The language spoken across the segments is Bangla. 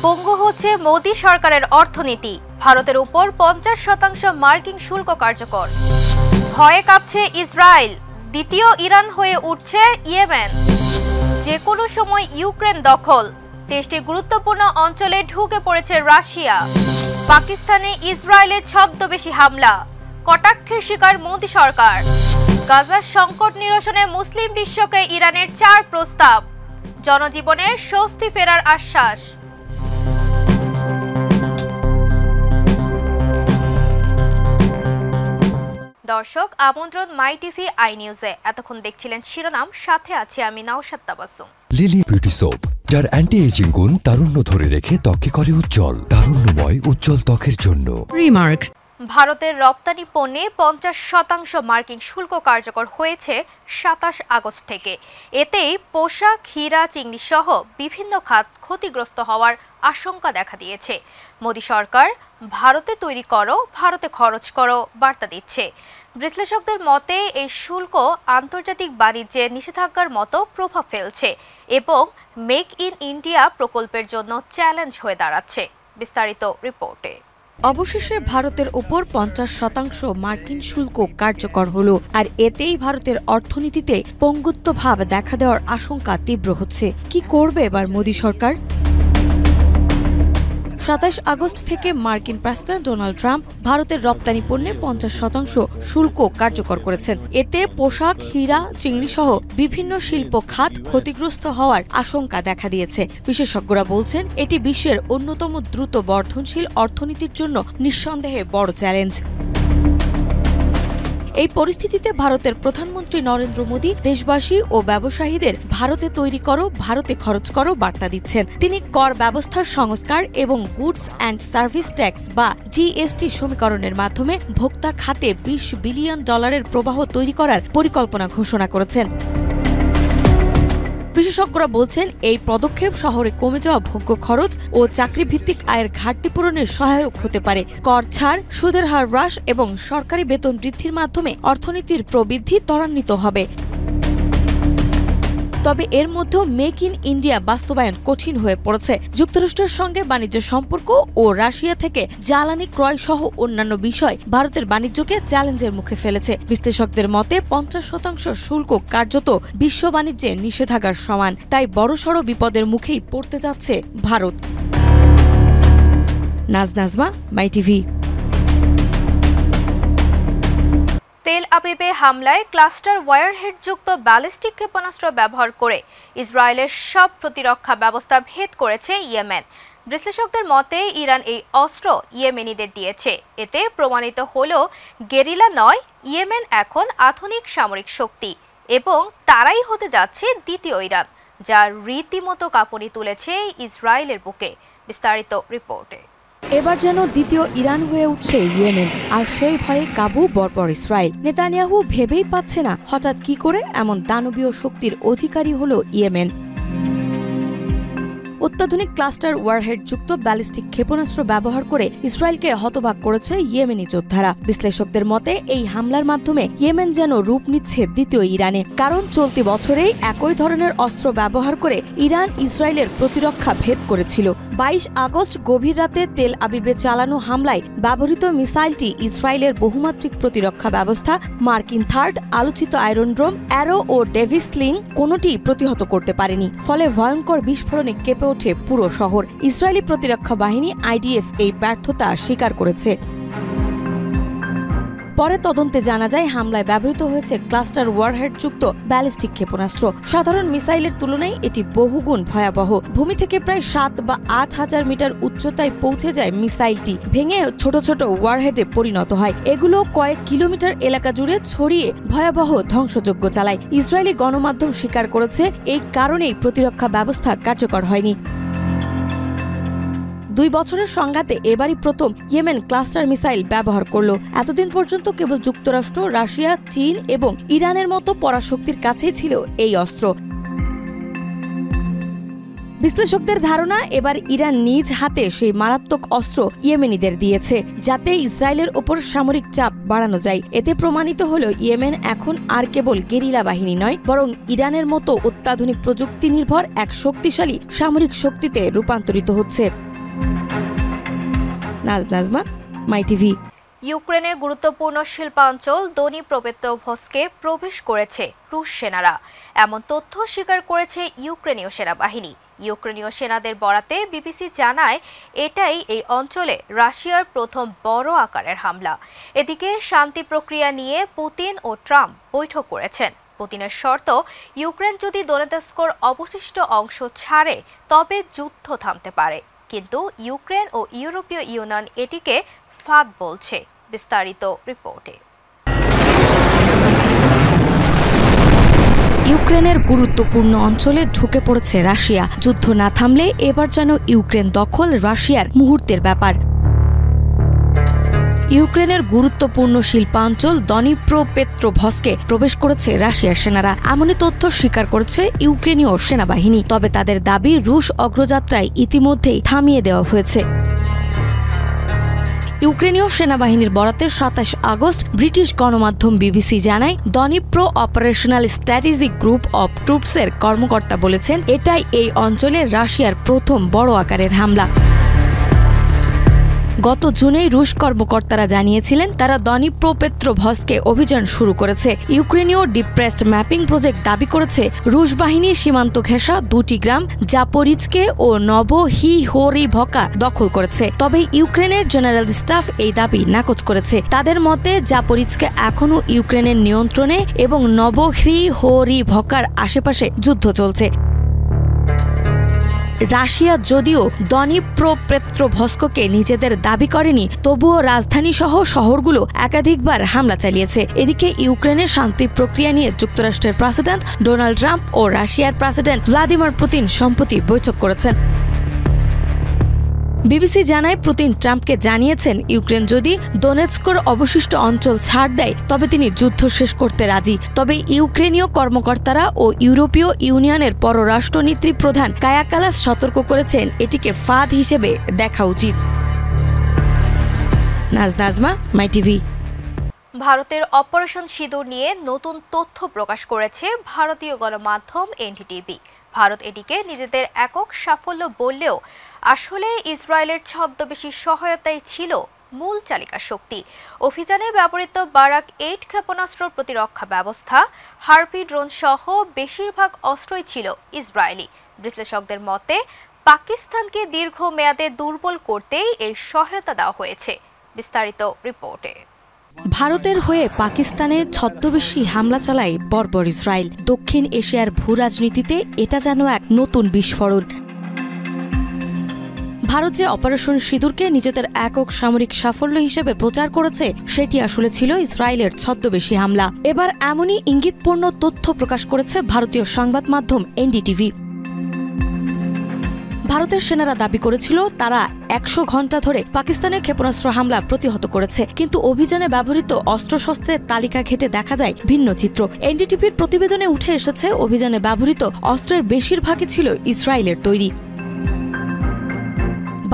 পঙ্গু হচ্ছে মোদি সরকারের অর্থনীতি। ভারতের উপর 50% মার্কিন শুল্ক কার্যকর। ভয়ে কাঁপছে ইসরায়েল। দ্বিতীয় ইরান হয়ে উঠছে ইয়েমেন। যে কোনো সময় ইউক্রেন দখল। দেশটির গুরুত্বপূর্ণ অঞ্চলে ঢুকে পড়েছে রাশিয়া। পাকিস্তানে ইসরায়েলের ছদ্মবেশী হামলা। কটাক্ষের শিকার মোদি সরকার। গাজার সংকট নিরসনে মুসলিম বিশ্বকে ইরানের 4 প্রস্তাব। জনজীবনের স্বস্তি ফেরার আশ্বাস। দর্শক, আমন্ত্রণ মাই টিভি আই নিউজে। এতক্ষণ দেখছিলেন শিরোনাম, সাথে আছি আমি Naushad Tabassum. Lily beauty soap, যার অ্যান্টি এজিং গুণ তারুণ্য ধরে রেখে ত্বককে করে উজ্জ্বল। তারুণ্যময় উজ্জ্বল ত্বকের জন্য রিমার্ক। ভারতের রপ্তানি পণ্যে 50% মার্কিন শুল্ক কার্যকর হয়েছে 27 আগস্ট থেকে। এতেই পোশাক, হীরা, চিংড়ি সহ বিভিন্ন খাত ক্ষতিগ্রস্ত হওয়ার আশঙ্কা দেখা দিয়েছে। মোদি সরকার ভারতে তৈরি করো, ভারতে খরচ করো বার্তা দিচ্ছে। বিশ্লেষকদের মতে এই শুল্ক আন্তর্জাতিক বাণিজ্যে নিষেধাজ্ঞার মতো প্রভাব ফেলছে এবং মেক ইন ইন্ডিয়া প্রকল্পের জন্য চ্যালেঞ্জ হয়ে দাঁড়াচ্ছে। বিস্তারিত রিপোর্টে। অবশেষে ভারতের উপর 50% মার্কিন শুল্ক কার্যকর হল, আর এতেই ভারতের অর্থনীতিতে পঙ্গুত্ব ভাব দেখা দেওয়ার আশঙ্কা তীব্র হচ্ছে। কি করবে এবার মোদি সরকার? 27 আগস্ট থেকে মার্কিন প্রেসিডেন্ট ডোনাল্ড ট্রাম্প ভারতের রপ্তানি পণ্যে 50% শুল্ক কার্যকর করেছেন। এতে পোশাক, হীরা, চিংড়ি সহ বিভিন্ন শিল্প খাত ক্ষতিগ্রস্ত হওয়ার আশঙ্কা দেখা দিয়েছে। বিশেষজ্ঞরা বলছেন এটি বিশ্বের অন্যতম দ্রুত বর্ধনশীল অর্থনীতির জন্য নিঃসন্দেহে বড় চ্যালেঞ্জ। এই পরিস্থিতিতে ভারতের প্রধানমন্ত্রী নরেন্দ্র মোদী দেশবাসী ও ব্যবসায়ীদের ভারতে তৈরি করো, ভারতে খরচ করো বার্তা দিচ্ছেন। তিনি কর ব্যবস্থার সংস্কার এবং গুডস অ্যান্ড সার্ভিস ট্যাক্স বা জিএসটি সমীকরণের মাধ্যমে ভোক্তা খাতে $20 বিলিয়ন প্রবাহ তৈরি করার পরিকল্পনা ঘোষণা করেছেন। বিশেষজ্ঞরা বলছেন এই পদক্ষেপ শহরে কমে যাওয়া ভোগ্য খরচ ও চাকরিভিত্তিক আয়ের ঘাটতি পূরণের সহায়ক হতে পারে। কর ছাড়, সুদের হার হ্রাস এবং সরকারি বেতন বৃদ্ধির মাধ্যমে অর্থনীতির প্রবৃদ্ধি ত্বরান্বিত হবে। তবে এর মধ্যেও মেক ইন ইন্ডিয়া বাস্তবায়ন কঠিন হয়ে পড়েছে। যুক্তরাষ্ট্রের সঙ্গে বাণিজ্য সম্পর্ক ও রাশিয়া থেকে জ্বালানি ক্রয় সহ অন্যান্য বিষয় ভারতের বাণিজ্যকে চ্যালেঞ্জের মুখে ফেলেছে। বিশ্লেষকদের মতে 50% শুল্ক কার্যত বিশ্ব বাণিজ্যে নিষেধাজ্ঞার সমান। তাই বড়সড় বিপদের মুখেই পড়তে যাচ্ছে ভারত। নাজমা, মাই টিভি। তেল আবিবে হামলায় ক্লাস্টার ওয়ারহেডযুক্ত ব্যালিস্টিক ক্ষেপণাস্ত্র ব্যবহার করে ইসরায়েলের সব প্রতিরক্ষা ব্যবস্থা ভেদ করেছে ইয়েমেন। বিশ্লেষকদের মতে ইরান এই অস্ত্র ইয়েমেনিদের দিয়েছে। এতে প্রমাণিত হলো গেরিলা নয়, ইয়েমেন এখন আধুনিক সামরিক শক্তি এবং তারাই হতে যাচ্ছে দ্বিতীয় ইরান, যা রীতিমতো কাঁপুনি তুলেছে ইসরায়েলের বুকে। বিস্তারিত রিপোর্টে। এবার যেন দ্বিতীয় ইরান হয়ে উঠছে ইয়েমেন, আর সেই ভয়ে কাবু বর্বর ইসরায়েল। নেতানিয়াহু ভেবেই পাচ্ছে না হঠাৎ কি করে এমন দানবীয় শক্তির অধিকারী হলো ইয়েমেন। অত্যাধুনিক ক্লাস্টার ওয়ারহেডযুক্ত ব্যালিস্টিক ক্ষেপণাস্ত্র ব্যবহার করে ইসরায়েলকে হতবাক করেছে ইয়েমেনি যোদ্ধারা। বিশ্লেষকদের মতে এই হামলার মাধ্যমে ইয়েমেন যেন রূপ নিচ্ছে দ্বিতীয় ইরানে। কারণ চলতি বছরেই একই ধরনের অস্ত্র ব্যবহার করে ইরান ইসরায়েলের প্রতিরক্ষা ভেদ করেছিল। 22 আগস্ট গভীর রাতে তেল আবিবে চালানো হামলায় ব্যবহৃত মিসাইলটি ইসরায়েলের বহুমাত্রিক প্রতিরক্ষা ব্যবস্থা মার্কিন থার্ড, আলোচিত আয়রন ড্রোম, অ্যারো ও ডেভিস স্লিং কোনোটি প্রতিহত করতে পারেনি। ফলে ভয়ঙ্কর বিস্ফোরণে কেঁপে ওঠে পুরো শহর। ইসরায়েলি প্রতিরক্ষা বাহিনী আইডিএফ এই ব্যর্থতা স্বীকার করেছে। পরে তদন্তে জানা যায় হামলায় ব্যবহৃত হয়েছে ক্লাস্টার ওয়ারহেডযুক্ত ব্যালিস্টিক ক্ষেপণাস্ত্র। সাধারণ মিসাইলের তুলনায় এটি বহুগুণ ভয়াবহ। ভূমি থেকে প্রায় 7 বা 8 হাজার মিটার উচ্চতায় পৌঁছে যায় মিসাইলটি, ভেঙে ছোট ছোট ওয়ারহেডে পরিণত হয়। এগুলো কয়েক কিলোমিটার এলাকা জুড়ে ছড়িয়ে ভয়াবহ ধ্বংসযজ্ঞ চালায়। ইসরায়েলি গণমাধ্যম স্বীকার করেছে এই কারণেই প্রতিরক্ষা ব্যবস্থা কার্যকর হয়নি। 2 বছরের সংঘাতে এবারই প্রথম ইয়েমেন ক্লাস্টার মিসাইল ব্যবহার করল। এতদিন পর্যন্ত কেবল যুক্তরাষ্ট্র, রাশিয়া, চীন এবং ইরানের মতো পরাশক্তির কাছেই ছিল এই অস্ত্র। বিশ্লেষকদের ধারণা এবার ইরান নিজ হাতে সেই মারাত্মক অস্ত্র ইয়েমেনিদের দিয়েছে, যাতে ইসরায়েলের ওপর সামরিক চাপ বাড়ানো যায়। এতে প্রমাণিত হলো ইয়েমেন এখন আর কেবল গেরিলা বাহিনী নয়, বরং ইরানের মতো অত্যাধুনিক প্রযুক্তি নির্ভর এক শক্তিশালী সামরিক শক্তিতে রূপান্তরিত হচ্ছে। নাজমা, মাই টিভি। ইউক্রেনের গুরুত্বপূর্ণ শিল্পাঞ্চল দনিপ্রোপেট্রোভস্কে প্রবেশ করেছে রুশ সেনারা, এমন তথ্য স্বীকার করেছে ইউক্রেনীয় সেনাবাহিনী। ইউক্রেনীয় সেনাদের বরাতে বিবিসি জানায় এটাই এই অঞ্চলে রাশিয়ার প্রথম বড় আকারের হামলা। এদিকে শান্তি প্রক্রিয়া নিয়ে পুতিন ও ট্রাম্প বৈঠক করেছেন। পুতিনের শর্ত, ইউক্রেন যদি দনেৎস্কর অবশিষ্ট অংশ ছাড়ে তবে যুদ্ধ থামতে পারে, কিন্তু ইউক্রেন ও ইউরোপীয় ইউনিয়ন এটিকে ফাঁদ বলছে। বিস্তারিত রিপোর্টে। ইউক্রেনের গুরুত্বপূর্ণ অঞ্চলে ঢুকে পড়েছে রাশিয়া। যুদ্ধ না থামলে এবার যেন ইউক্রেন দখল রাশিয়ার মুহূর্তের ব্যাপার। ইউক্রেনের গুরুত্বপূর্ণ শিল্পাঞ্চল দনিপ্রোপেট্রোভস্কে প্রবেশ করেছে রাশিয়ার সেনারা, এমনই তথ্য স্বীকার করেছে ইউক্রেনীয় সেনাবাহিনী। তবে তাদের দাবি রুশ অগ্রযাত্রায় ইতিমধ্যেই থামিয়ে দেওয়া হয়েছে। ইউক্রেনীয় সেনাবাহিনীর বরাতে ২৭ আগস্ট ব্রিটিশ গণমাধ্যম বিবিসি জানায়, Dnipro operational strategic group of ট্রুপসের কর্মকর্তা বলেছেন এটাই এই অঞ্চলে রাশিয়ার প্রথম বড় আকারের হামলা। গত জুনেই রুশ কর্মকর্তারা জানিয়েছিলেন তারা দনিপ্রোপেট্রোভস্কে অভিযান শুরু করেছে। ইউক্রেনীয় ডিপ্রেসড ম্যাপিং প্রজেক্ট দাবি করেছে রুশ বাহিনীর সীমান্ত ঘেঁষা দুটি গ্রাম জাপোরিজকে ও নভোহিহোরিভকা দখল করেছে। তবে ইউক্রেনের জেনারেল স্টাফ এই দাবি নাকচ করেছে। তাদের মতে জাপোরিজকে এখনও ইউক্রেনের নিয়ন্ত্রণে এবং নভোহিহোরিভকার আশেপাশে যুদ্ধ চলছে। রাশিয়া যদিও দনিপ্রোপেট্রোভস্ককে নিজেদের দাবি করেনি, তবুও রাজধানী সহ শহরগুলো একাধিকবার হামলা চালিয়েছে। এদিকে ইউক্রেনের শান্তি প্রক্রিয়া নিয়ে যুক্তরাষ্ট্রের প্রেসিডেন্ট ডোনাল্ড ট্রাম্প ও রাশিয়ার প্রেসিডেন্ট ভ্লাদিমির পুতিন সম্প্রতি বৈঠক করেছেন। বিবিসি জানায় পুতিন ট্রাম্পকে জানিয়েছেন ইউক্রেন যদি দোনেৎস্কর অবশিষ্ট অঞ্চল ছাড় দেয় তবে তিনি যুদ্ধ শেষ করতে রাজি। তবে ইউক্রেনীয় কর্মকর্তারা ও ইউরোপীয় ইউনিয়নের পররাষ্ট্রনীতি প্রধান কায়া কালাস সতর্ক করেছেন এটিকে ফাঁদ হিসেবে দেখা উচিত। নাজমা, মাই টিভি। ভারতের অপারেশন সিঁদুর নিয়ে নতুন তথ্য প্রকাশ করেছে ভারতীয় গণমাধ্যম এনডিটিভি। ভারত এটিকে নিজেদের একক সাফল্য বললেও আসলে ইসরায়েলের ছদ্মবেশী সহায়তাই ছিল মূল চালিকা শক্তি। অভিযানে ব্যবহৃত বারাক ৮ ক্ষেপণাস্ত্র প্রতিরক্ষা ব্যবস্থা, হার্পি ড্রোন সহ বেশিরভাগ অস্ত্রই ছিল ইসরায়েলি। বিশ্লেষকদের মতে পাকিস্তানকে দীর্ঘমেয়াদে দুর্বল করতেই এই সহায়তা দেওয়া হয়েছে। বিস্তারিত রিপোর্টে। ভারতের হয়ে পাকিস্তানে ছদ্মবেশী হামলা চালায় বর্বর ইসরায়েল। দক্ষিণ এশিয়ার ভূ রাজনীতিতে এটা যেন এক নতুন বিস্ফোরণ। ভারত যে অপারেশন সিঁদুরকে নিজেদের একক সামরিক সাফল্য হিসেবে প্রচার করেছে সেটি আসলে ছিল ইসরায়েলের ছদ্মবেশী হামলা। এবার এমনই ইঙ্গিতপূর্ণ তথ্য প্রকাশ করেছে ভারতীয় সংবাদ মাধ্যম এনডিটিভি। ভারতের সেনারা দাবি করেছিল তারা ১০০ ঘণ্টা ধরে পাকিস্তানের ক্ষেপণাস্ত্র হামলা প্রতিহত করেছে, কিন্তু অভিযানে ব্যবহৃত অস্ত্রশস্ত্রের তালিকা ঘেঁটে দেখা যায় ভিন্ন চিত্র। এনডিটিভির প্রতিবেদনে উঠে এসেছে অভিযানে ব্যবহৃত অস্ত্রের বেশিরভাগই ছিল ইসরায়েলের তৈরি।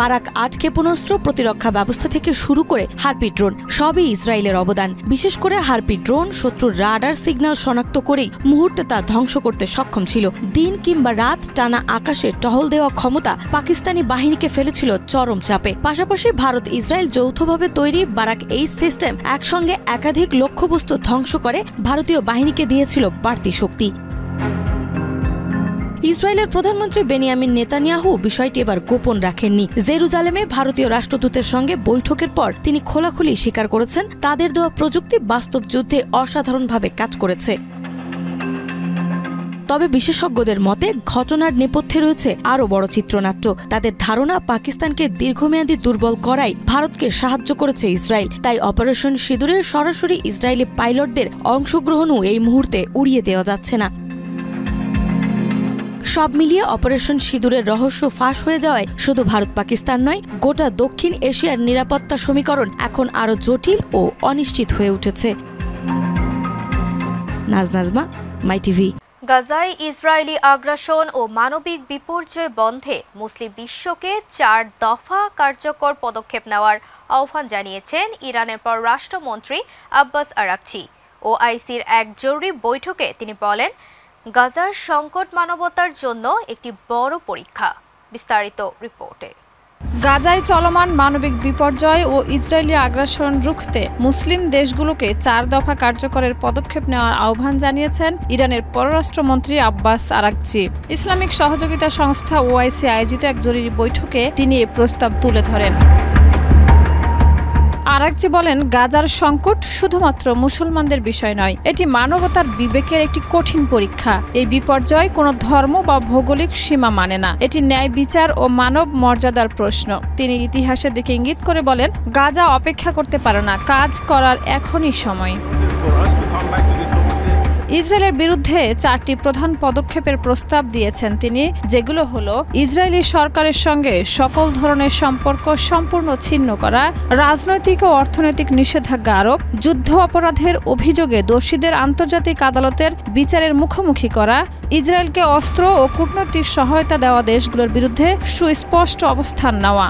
বারাক ৮ ক্ষেপণাস্ত্র প্রতিরক্ষা ব্যবস্থা থেকে শুরু করে হার্পি ড্রোন সবই ইসরায়েলের অবদান। বিশেষ করে হার্পি ড্রোন শত্রুর রাডার সিগন্যাল শনাক্ত করেই মুহূর্তে তা ধ্বংস করতে সক্ষম ছিল। দিন কিংবা রাত টানা আকাশে টহল দেওয়া ক্ষমতা পাকিস্তানি বাহিনীকে ফেলেছিল চরম চাপে। পাশাপাশি ভারত ইসরায়েল যৌথভাবে তৈরি বারাক ৮ সিস্টেম একসঙ্গে একাধিক লক্ষ্যবস্তু ধ্বংস করে ভারতীয় বাহিনীকে দিয়েছিল বাড়তি শক্তি। ইসরায়েলের প্রধানমন্ত্রী বেনিয়ামিন নেতানিয়াহু বিষয়টি এবার গোপন রাখেননি। জেরুজালেমে ভারতীয় রাষ্ট্রদূতের সঙ্গে বৈঠকের পর তিনি খোলাখুলি স্বীকার করেছেন তাদের দেওয়া প্রযুক্তি বাস্তব যুদ্ধে অসাধারণভাবে কাজ করেছে। তবে বিশেষজ্ঞদের মতে ঘটনার নেপথ্যে রয়েছে আরও বড় চিত্রনাট্য। তাদের ধারণা পাকিস্তানকে দীর্ঘমেয়াদী দুর্বল করাই ভারতকে সাহায্য করেছে ইসরায়েল। তাই অপারেশন সিঁদুরে সরাসরি ইসরায়েলি পাইলটদের অংশগ্রহণও এই মুহূর্তে উড়িয়ে দেওয়া যাচ্ছে না। সব মিলিয়ে অপারেশন সিঁদুরের রহস্য ফাঁস হয়ে যাওয়ায় শুধু ভারত পাকিস্তান নয়, গোটা দক্ষিণ এশিয়ার নিরাপত্তা সমীকরণ এখন আরও জটিল ও অনিশ্চিত হয়ে উঠেছে। নাজমা, মাই টিভি। গাজায় ইসরায়েলি আগ্রাসন ও মানবিক বিপর্যয় বন্ধে মুসলিম বিশ্বকে ৪ দফা কার্যকর পদক্ষেপ নেওয়ার আহ্বান জানিয়েছেন ইরানের পররাষ্ট্রমন্ত্রী আব্বাস আরাকচি। ওআইসির এক জরুরি বৈঠকে তিনি বলেন, গাজার সংকট মানবতার জন্য একটি বড় পরীক্ষা। বিস্তারিত রিপোর্টে। গাজায় চলমান মানবিক বিপর্যয় ও ইসরায়েলি আগ্রাসন রুখতে মুসলিম দেশগুলোকে 4 দফা কার্যকরের পদক্ষেপ নেওয়ার আহ্বান জানিয়েছেন ইরানের পররাষ্ট্রমন্ত্রী আব্বাস আরাকচি। ইসলামিক সহযোগিতা সংস্থা ওআইসি আয়োজিত এক জরুরি বৈঠকে তিনি এই প্রস্তাব তুলে ধরেন। আরাকচি বলেন, গাজার সংকট শুধুমাত্র মুসলমানদের বিষয় নয়, এটি মানবতার বিবেকের একটি কঠিন পরীক্ষা। এই বিপর্যয় কোনো ধর্ম বা ভৌগোলিক সীমা মানে না, এটি ন্যায় বিচার ও মানব মর্যাদার প্রশ্ন। তিনি ইতিহাসের দিকে ইঙ্গিত করে বলেন, গাজা অপেক্ষা করতে পারে না, কাজ করার এখনই সময়। ইসরায়েলের বিরুদ্ধে 4টি প্রধান পদক্ষেপের প্রস্তাব দিয়েছেন তিনি, যেগুলো হলো ইসরায়েলি সরকারের সঙ্গে সকল ধরনের সম্পর্ক সম্পূর্ণ ছিন্ন করা, রাজনৈতিক ও অর্থনৈতিক নিষেধাজ্ঞা আরোপ, যুদ্ধ অপরাধের অভিযোগে দোষীদের আন্তর্জাতিক আদালতের বিচারের মুখোমুখি করা, ইসরায়েলকে অস্ত্র ও কূটনৈতিক সহায়তা দেওয়া দেশগুলোর বিরুদ্ধে সুস্পষ্ট অবস্থান নেওয়া।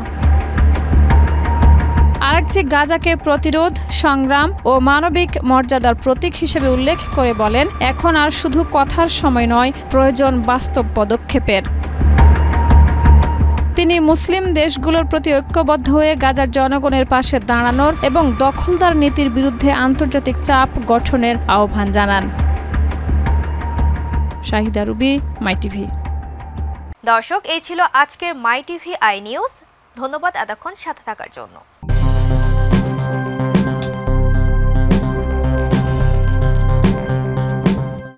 আরাকচি গাজাকে প্রতিরোধ, সংগ্রাম ও মানবিক মর্যাদার প্রতীক হিসেবে উল্লেখ করে বলেন, এখন আর শুধু কথার সময় নয়, প্রয়োজন বাস্তব পদক্ষেপের। তিনি মুসলিম দেশগুলোর প্রতি ঐক্যবদ্ধ হয়ে গাজার জনগণের পাশে দাঁড়ানোর এবং দখলদার নীতির বিরুদ্ধে আন্তর্জাতিক চাপ গঠনের আহ্বান জানান। শাহিদা রুবি, মাই টিভি। দর্শক, এই ছিল আজকের মাই টিভি আই নিউজ। ধন্যবাদ এতক্ষণ সাথে থাকার জন্য।